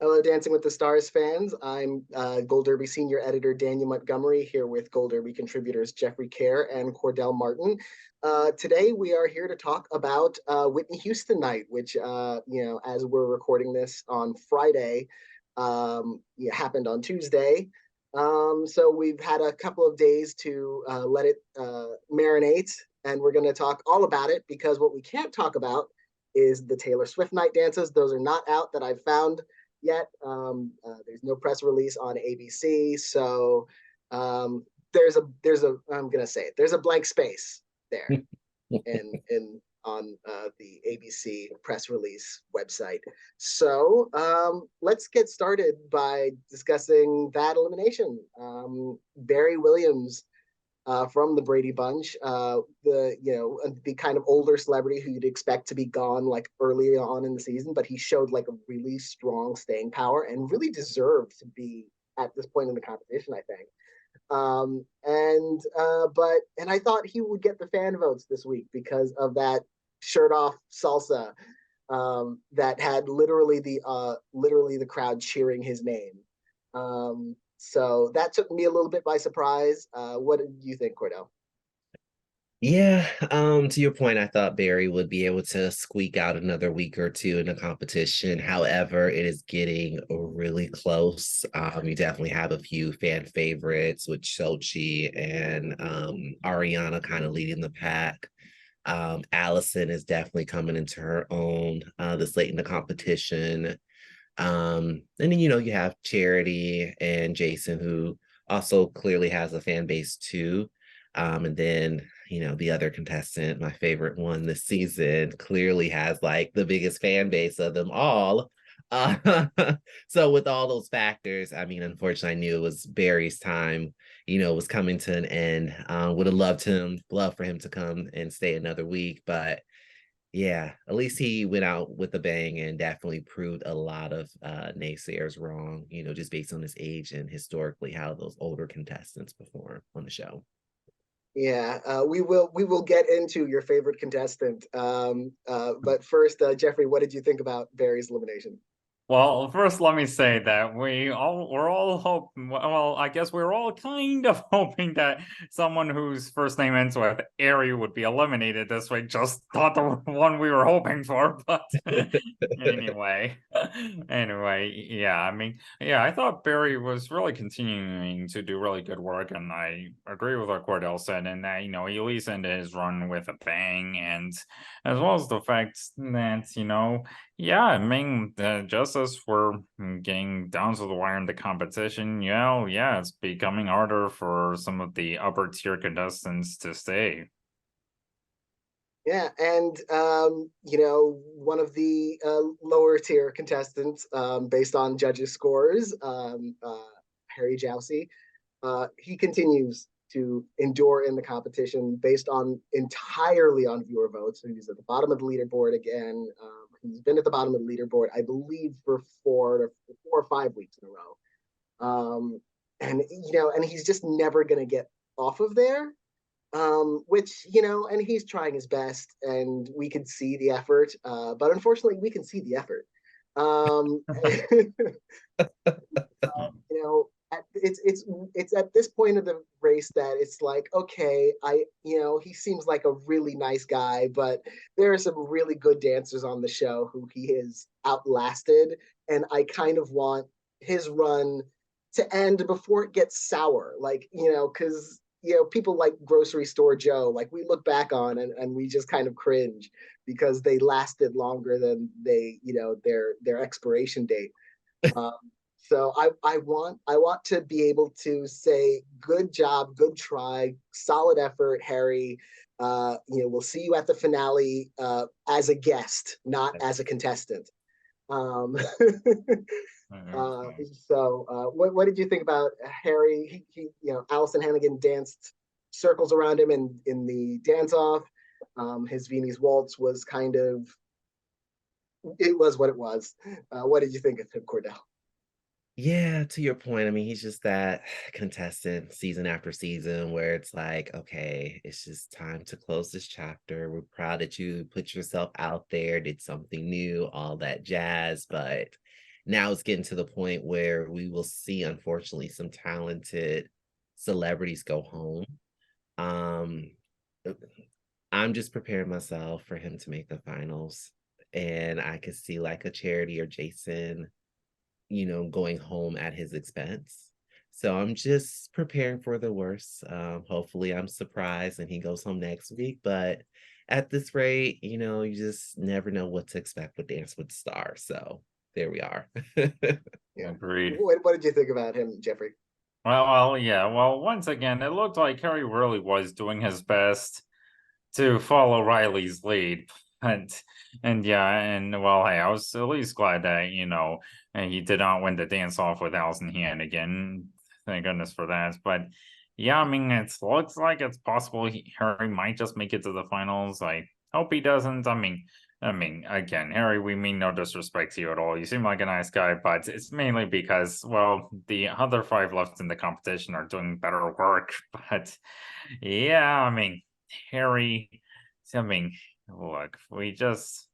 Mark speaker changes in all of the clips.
Speaker 1: Hello, Dancing with the Stars fans. I'm Gold Derby Senior Editor Daniel Montgomery here with Gold Derby contributors Jeffrey Kare and Cordell Martin. Today we are here to talk about Whitney Houston Night, which, as we're recording this on Friday, it happened on Tuesday. So we've had a couple of days to let it marinate, and we're going to talk all about it because what we can't talk about is the Taylor Swift night dances. Those are not out that I've found yet. There's no press release on ABC, so I'm gonna say it. There's a blank space there in on the ABC press release website. So let's get started by discussing that elimination. Barry Williams from the Brady Bunch, the kind of older celebrity who you'd expect to be gone like early on in the season, but he showed like a really strong staying power and really deserved to be at this point in the competition, I think. And I thought he would get the fan votes this week because of that shirt off salsa that had literally the crowd cheering his name. So that took me a little bit by surprise. What did you think, Cordell?
Speaker 2: Yeah, to your point, I thought Barry would be able to squeak out another week or two in the competition. However, it is getting really close. You definitely have a few fan favorites with Sochi and Ariana kind of leading the pack. Allison is definitely coming into her own this late in the competition. And then, you have Charity and Jason, who also clearly has a fan base too. And then, the other contestant, my favorite one this season, clearly has like the biggest fan base of them all. Uh, so with all those factors, I mean, unfortunately, I knew it was Barry's time, was coming to an end. Would have loved for him to come and stay another week, but yeah, at least he went out with a bang and definitely proved a lot of naysayers wrong, just based on his age and historically how those older contestants perform on the show.
Speaker 1: Yeah, we will get into your favorite contestant. But first, Jeffrey, what did you think about Barry's elimination?
Speaker 3: Well, first, let me say that we're all hoping. Well, I guess we're all kind of hoping that someone whose first name ends with Ari would be eliminated this week. Just not the one we were hoping for, but anyway, yeah. I mean, yeah, I thought Barry was really continuing to do really good work, and I agree with what Cordell said, in that he at least ended his run with a bang, and as well as the fact that yeah, I mean, just as we're getting down to the wire in the competition, yeah, it's becoming harder for some of the upper tier contestants to stay.
Speaker 1: Yeah, and one of the lower tier contestants, based on judges' scores, Harry Jousey, he continues to endure in the competition based on entirely on viewer votes. So he's at the bottom of the leaderboard again. He's been at the bottom of the leaderboard, I believe, for 4 or 5 weeks in a row. And he's just never going to get off of there. Which, and he's trying his best, and we can see the effort. But unfortunately, we can see the effort. Um, it's at this point of the race that it's like, okay, he seems like a really nice guy, but there are some really good dancers on the show who he has outlasted, and I kind of want his run to end before it gets sour, like, because people like Grocery Store Joe, like we look back on and we just kind of cringe because they lasted longer than their expiration date. Um, so I want to be able to say good job, good try, solid effort, Harry. We'll see you at the finale as a guest, not as a contestant. Um, what did you think about Harry? Allison Hannigan danced circles around him in the dance off. His Viennese waltz was it was what it was. What did you think of him, Cordell?
Speaker 2: Yeah, to your point, I mean, he's just that contestant season after season where it's like, okay, it's just time to close this chapter. We're proud that you put yourself out there, did something new, all that jazz. But now it's getting to the point where we will see, unfortunately, some talented celebrities go home. Um, I'm just preparing myself for him to make the finals. And I could see like a Charity or Jason, going home at his expense. So I'm just preparing for the worst. Hopefully I'm surprised and he goes home next week. But at this rate, you just never know what to expect with Dance with the Stars. So there we are.
Speaker 1: Yeah.
Speaker 3: Agreed.
Speaker 1: What did you think about him, Jeffrey?
Speaker 3: Well, yeah. Well, once again, it looked like Harry really was doing his best to follow Riley's lead. And yeah, and well, hey, I was at least glad that, and he did not win the dance off with Allison Hannigan. Thank goodness for that. But yeah, I mean, it looks like it's possible Harry might just make it to the finals. I hope he doesn't. I mean, again, Harry, we mean no disrespect to you at all. You seem like a nice guy, but it's mainly because, well, the other 5 left in the competition are doing better work. But yeah, I mean, Harry, I mean, look, we just,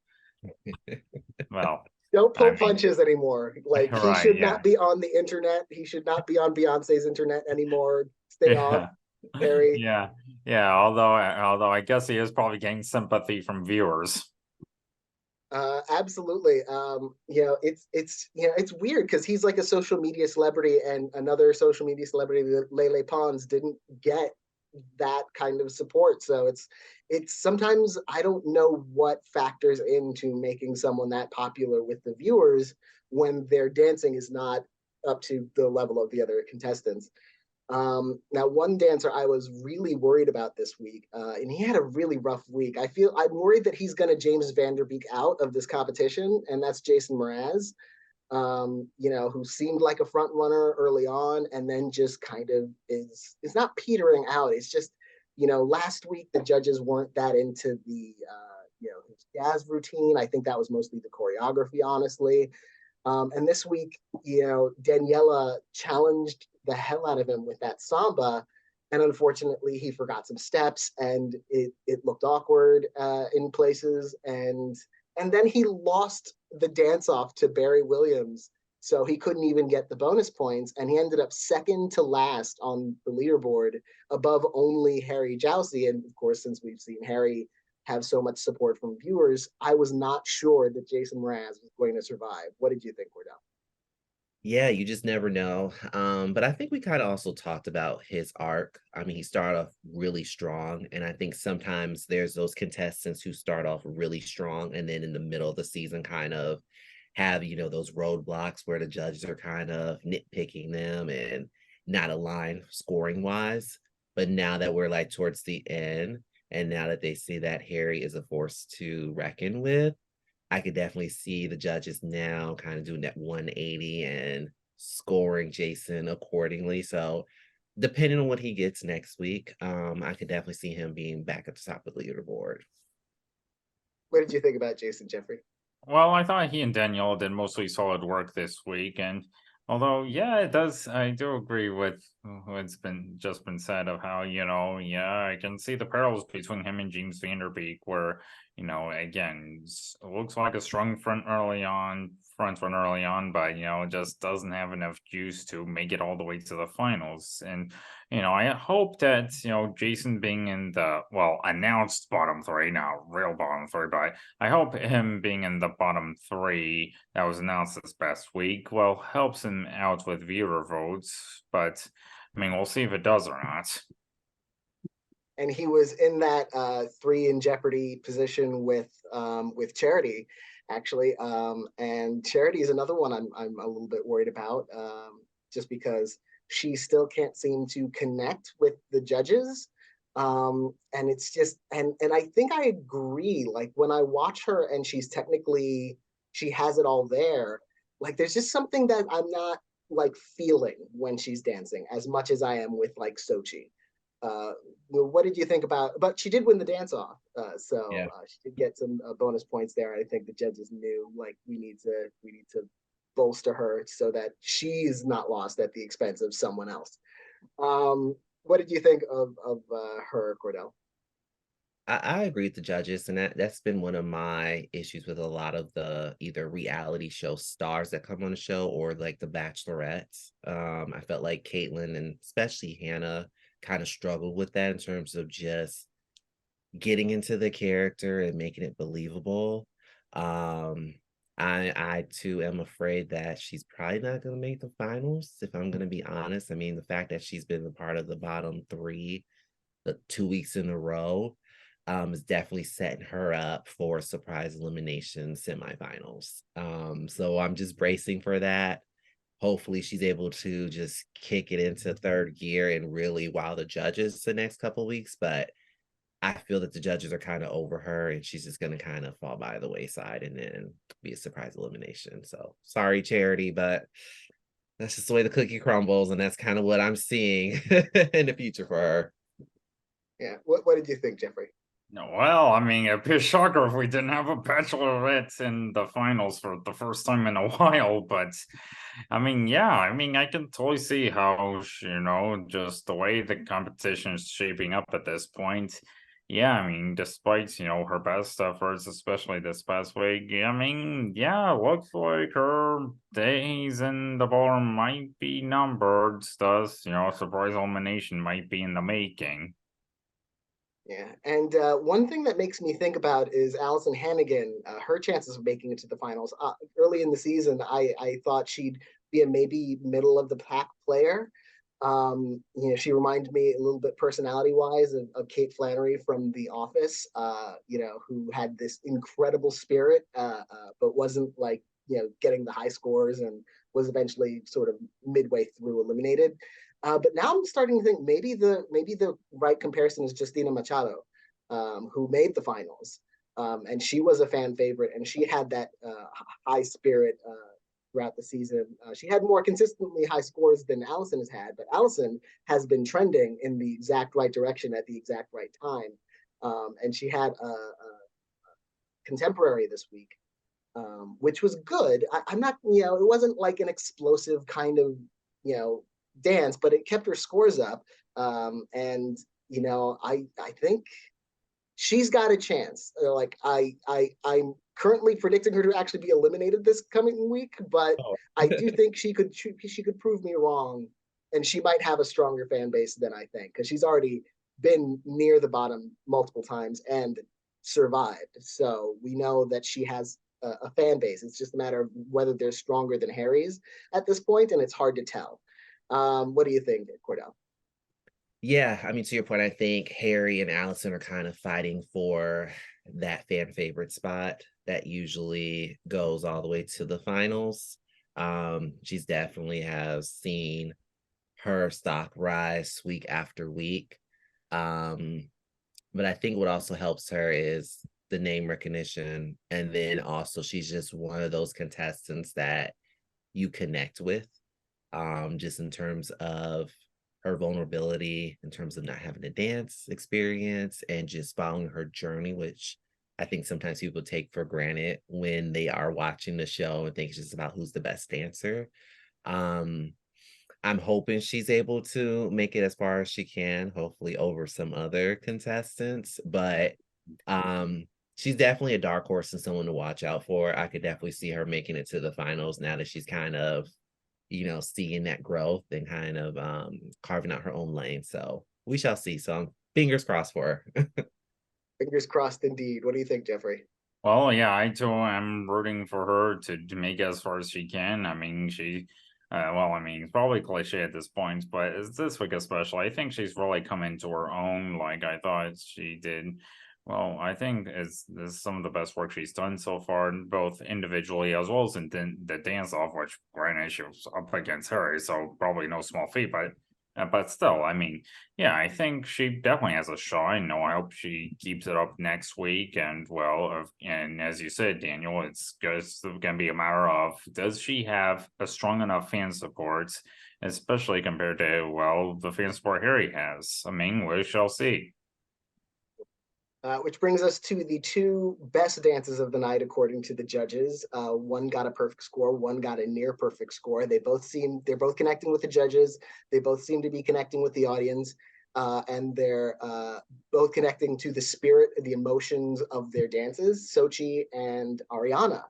Speaker 3: well,
Speaker 1: Don't
Speaker 3: I
Speaker 1: pull
Speaker 3: mean,
Speaker 1: punches anymore. Like he
Speaker 3: right,
Speaker 1: should
Speaker 3: yeah.
Speaker 1: not be on the internet. He should not be on Beyonce's internet anymore. Stay off,
Speaker 3: Yeah.
Speaker 1: Harry.
Speaker 3: Yeah. Yeah. Although I guess he is probably getting sympathy from viewers.
Speaker 1: Absolutely. It's weird because he's like a social media celebrity, and another social media celebrity, Lele Pons, didn't get that kind of support. So it's sometimes I don't know what factors into making someone that popular with the viewers when their dancing is not up to the level of the other contestants. Now, one dancer I was really worried about this week, and he had a really rough week. I'm worried that he's going to James Vanderbeek out of this competition, and that's Jason Mraz. Who seemed like a front runner early on, and then just kind of is not petering out. It's just, last week the judges weren't that into the his jazz routine. I think that was mostly the choreography, honestly. And this week, Daniela challenged the hell out of him with that samba. And unfortunately, he forgot some steps and it looked awkward in places. And then he lost the dance off to Barry Williams. So he couldn't even get the bonus points. And he ended up second to last on the leaderboard above only Harry Jousey. And of course, since we've seen Harry have so much support from viewers, I was not sure that Jason Mraz was going to survive. What did you think, Cordell?
Speaker 2: Yeah, you just never know. But I think we kind of also talked about his arc. I mean, he started off really strong, and I think sometimes there's those contestants who start off really strong, and then in the middle of the season, kind of have those roadblocks where the judges are kind of nitpicking them and not aligned scoring wise. But now that we're like towards the end, and now that they see that Harry is a force to reckon with, I could definitely see the judges now kind of doing that 180 and scoring Jason accordingly. So depending on what he gets next week, I could definitely see him being back at the top of the leaderboard.
Speaker 1: What did you think about Jason, Jeffrey?
Speaker 3: Well, I thought he and Danielle did mostly solid work this week, and although, yeah, it does, I do agree with what's been said of how, yeah, I can see the parallels between him and James Vanderbeek, where, again, it looks like a strong front run early on, but just doesn't have enough juice to make it all the way to the finals. And I hope that Jason being in the announced bottom 3, not real bottom 3, but I hope him being in the bottom 3 that was announced this past week, helps him out with viewer votes. But I mean, we'll see if it does or not.
Speaker 1: And he was in that 3 in Jeopardy position with Charity, actually. And Charity is another one I'm a little bit worried about, just because she still can't seem to connect with the judges. And it's just and I think I agree. Like when I watch her and she has it all there. Like there's just something that I'm not like feeling when she's dancing as much as I am with like Sochi. What did you think about? But she did win the dance off, so
Speaker 2: Yeah.
Speaker 1: she did get some bonus points there. I think the judges knew like we need to bolster her so that she's not lost at the expense of someone else. What did you think of her, Cordell?
Speaker 2: I agree with the judges, and that's been one of my issues with a lot of the either reality show stars that come on the show or like the Bachelorettes. I felt like Caitlyn and especially Hannah kind of struggled with that in terms of just getting into the character and making it believable. Um, I too am afraid that she's probably not going to make the finals. If I'm going to be honest, I mean the fact that she's been a part of the bottom three the 2 weeks in a row is definitely setting her up for surprise elimination semifinals. So I'm just bracing for that. Hopefully she's able to just kick it into third gear and really wow the judges the next couple weeks. But I feel that the judges are kind of over her and she's just going to kind of fall by the wayside and then be a surprise elimination. So sorry, Charity, but that's just the way the cookie crumbles. And that's kind of what I'm seeing in the future for her.
Speaker 1: Yeah. What did you think, Jeffrey?
Speaker 3: No, well, I mean, it'd be a shocker if we didn't have a Bachelorette in the finals for the first time in a while. But I mean, yeah, I mean, I can totally see how, just the way the competition is shaping up at this point. Yeah, I mean, despite, her best efforts, especially this past week, I mean, yeah, looks like her days in the bottom might be numbered. Thus, surprise elimination might be in the making.
Speaker 1: Yeah, and one thing that makes me think about is Allison Hannigan. Her chances of making it to the finals. Early in the season, I thought she'd be a maybe middle of the pack player. She reminded me a little bit personality wise of Kate Flannery from The Office. Who had this incredible spirit, but wasn't like getting the high scores and was eventually sort of midway through eliminated. But now I'm starting to think maybe the right comparison is Justina Machado, who made the finals, and she was a fan favorite, and she had that high spirit throughout the season. She had more consistently high scores than Allison has had, but Allison has been trending in the exact right direction at the exact right time, and she had a contemporary this week, which was good. I'm not, it wasn't like an explosive kind of, dance, but it kept her scores up. And I think she's got a chance. Like I'm currently predicting her to actually be eliminated this coming week, but
Speaker 2: Oh.
Speaker 1: I do think she could prove me wrong, and she might have a stronger fan base than I think because she's already been near the bottom multiple times and survived. So we know that she has a fan base. It's just a matter of whether they're stronger than Harry's at this point, and it's hard to tell. What do you think, Cordell?
Speaker 2: Yeah, I mean, to your point, I think Harry and Allison are kind of fighting for that fan favorite spot that usually goes all the way to the finals. She's definitely has seen her stock rise week after week. But I think what also helps her is the name recognition. And then also she's just one of those contestants that you connect with, just in terms of her vulnerability, in terms of not having a dance experience and just following her journey, which I think sometimes people take for granted when they are watching the show and think it's just about who's the best dancer. Um, I'm hoping she's able to make it as far as she can, hopefully over some other contestants, but she's definitely a dark horse and someone to watch out for. I could definitely see her making it to the finals now that she's kind of, seeing that growth and kind of carving out her own lane. So we shall see. So fingers crossed for her.
Speaker 1: Fingers crossed, indeed. What do you think, Jeffrey?
Speaker 3: Well, yeah, I too am rooting for her to make it as far as she can. I mean, it's probably cliche at this point, but it's this week especially. I think she's really come into her own. Like I thought she did. Well, I think this is some of the best work she's done so far, both individually as well as in the dance off, which granted she was up against her, so probably no small feat, but still, I mean, yeah, I think she definitely has a shot. I hope she keeps it up next week. And as you said, Daniel, it's just going to be a matter of does she have a strong enough fan support, especially compared to, the fan support Harry has. I mean, we shall see.
Speaker 1: Which brings us to the two best dances of the night, according to the judges. One got a perfect score, one got a near perfect score. They're both connecting with the judges. They both seem to be connecting with the audience. and they're both connecting to the spirit, the emotions of their dances, Sochi and Ariana.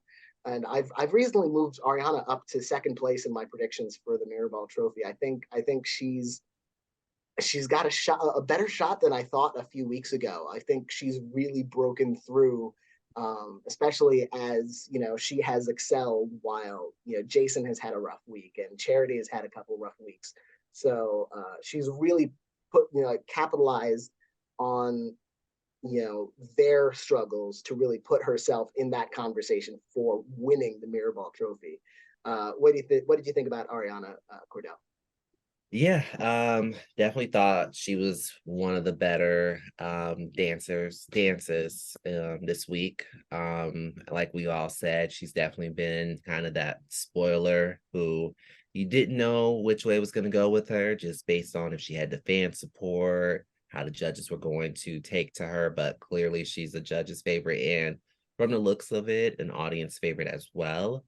Speaker 1: And I've recently moved Ariana up to second place in my predictions for the Mirrorball Trophy. I think she's got a better shot than I thought a few weeks ago. I think she's really broken through, especially as she has excelled while Jason has had a rough week and Charity has had a couple rough weeks. So she's really capitalized on their struggles to really put herself in that conversation for winning the Mirrorball Trophy. What did you think about Ariana Cordell?
Speaker 2: Yeah, definitely thought she was one of the better dances this week. Like we all said, she's definitely been kind of that spoiler who you didn't know which way it was going to go with her, just based on if she had the fan support, how the judges were going to take to her. But clearly, she's a judge's favorite, and from the looks of it, an audience favorite as well.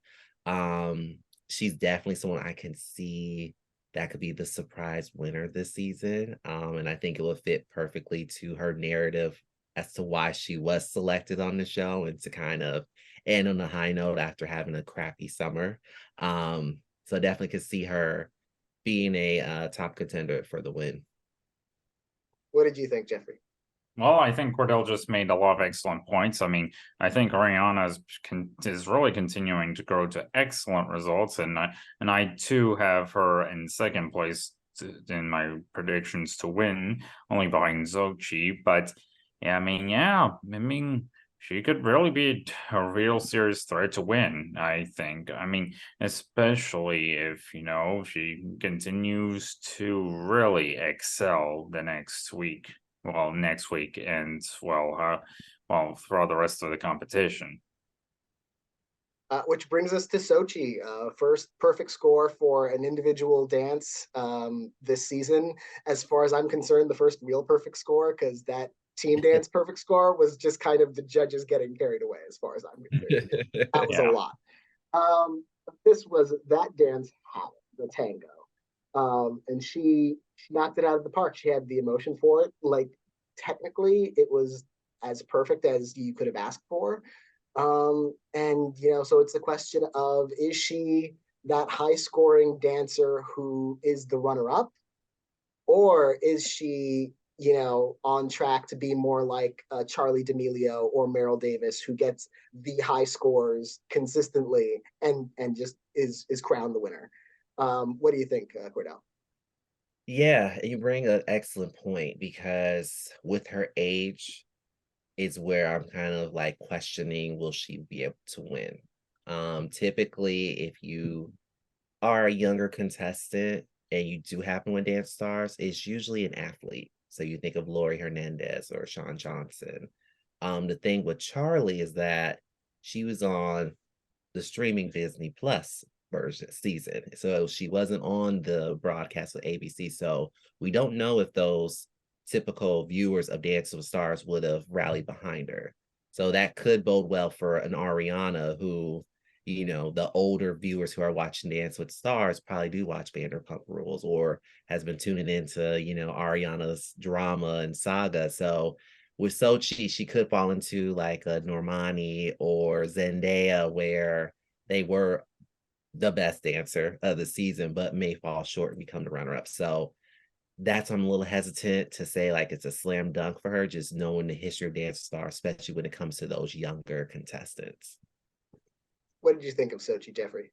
Speaker 2: She's definitely someone I can see that could be the surprise winner this season. And I think it will fit perfectly to her narrative as to why she was selected on the show and to kind of end on a high note after having a crappy summer. So I definitely could see her being a top contender for the win.
Speaker 1: What did you think, Jeffrey?
Speaker 3: Well, I think Cordell just made a lot of excellent points. I mean, I think Ariana is really continuing to grow to excellent results, and I too have her in second place in my predictions to win, only behind Zochi. But yeah, I mean, she could really be a real serious threat to win, I think. I mean, especially if, she continues to really excel the next week. Well, next week and throughout the rest of the competition.
Speaker 1: Which brings us to Sochi. First perfect score for an individual dance this season. As far as I'm concerned, the first real perfect score, because that team dance perfect score was just kind of the judges getting carried away, as far as I'm concerned. That was a lot. This was that dance had the tango. And she knocked it out of the park. She had the emotion for it. Like, technically, it was as perfect as you could have asked for. And so it's the question of, is she that high scoring dancer who is the runner up, or is she on track to be more like Charlie D'Amelio or Meryl Davis, who gets the high scores consistently and just is crowned the winner? What do you think, Cordell?
Speaker 2: Yeah, you bring an excellent point because with her age is where I'm kind of like questioning, will she be able to win? Typically, if you are a younger contestant and you do happen to win Dance Stars, it's usually an athlete. So you think of Lori Hernandez or Sean Johnson. The thing with Charlie is that she was on the streaming Disney Plus season. So she wasn't on the broadcast with ABC. So we don't know if those typical viewers of Dance with Stars would have rallied behind her. So that could bode well for an Ariana who, the older viewers who are watching Dance with Stars probably do watch Vanderpump Rules or has been tuning into, Ariana's drama and saga. So with Sochi, she could fall into like a Normani or Zendaya where they were the best dancer of the season, but may fall short and become the runner-up. So that's I'm a little hesitant to say like it's a slam dunk for her, just knowing the history of Dance Star, especially when it comes to those younger contestants.
Speaker 1: What did you think of Sochi, Jeffrey?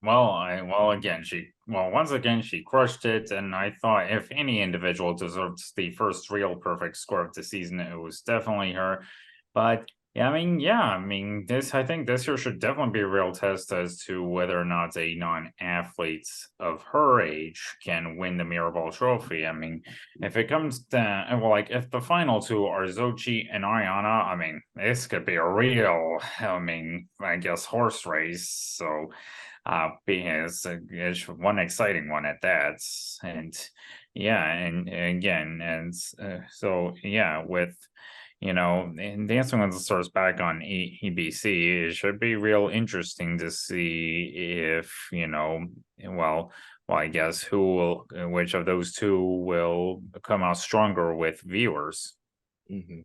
Speaker 3: Once again she crushed it, and I thought if any individual deserves the first real perfect score of the season, it was definitely her. But I think this year should definitely be a real test as to whether or not a non-athlete of her age can win the Mirrorball Trophy. I mean, if it comes to, if the final two are Zochi and Ariana, I mean, this could be a real, I guess, horse race. So, it's one exciting one at that. And with and Dancing with the Stars back on EBC, it should be real interesting to see if, well, I guess which of those two will come out stronger with viewers.
Speaker 2: Mhm.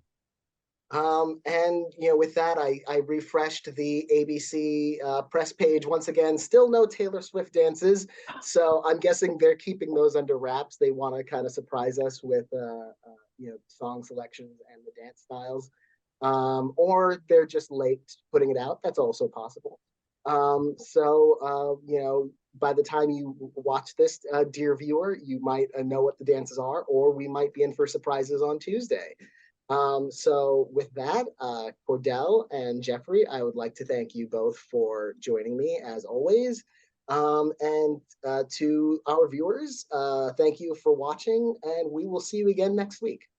Speaker 1: And with that, I refreshed the ABC press page once again. Still no Taylor Swift dances, so I'm guessing they're keeping those under wraps. They want to kind of surprise us with song selections and the dance styles, or they're just late putting it out. That's also possible. By the time you watch this, dear viewer, you might know what the dances are, or we might be in for surprises on Tuesday. So with that, Cordell and Jeffrey, I would like to thank you both for joining me as always. And to our viewers, thank you for watching, and we will see you again next week.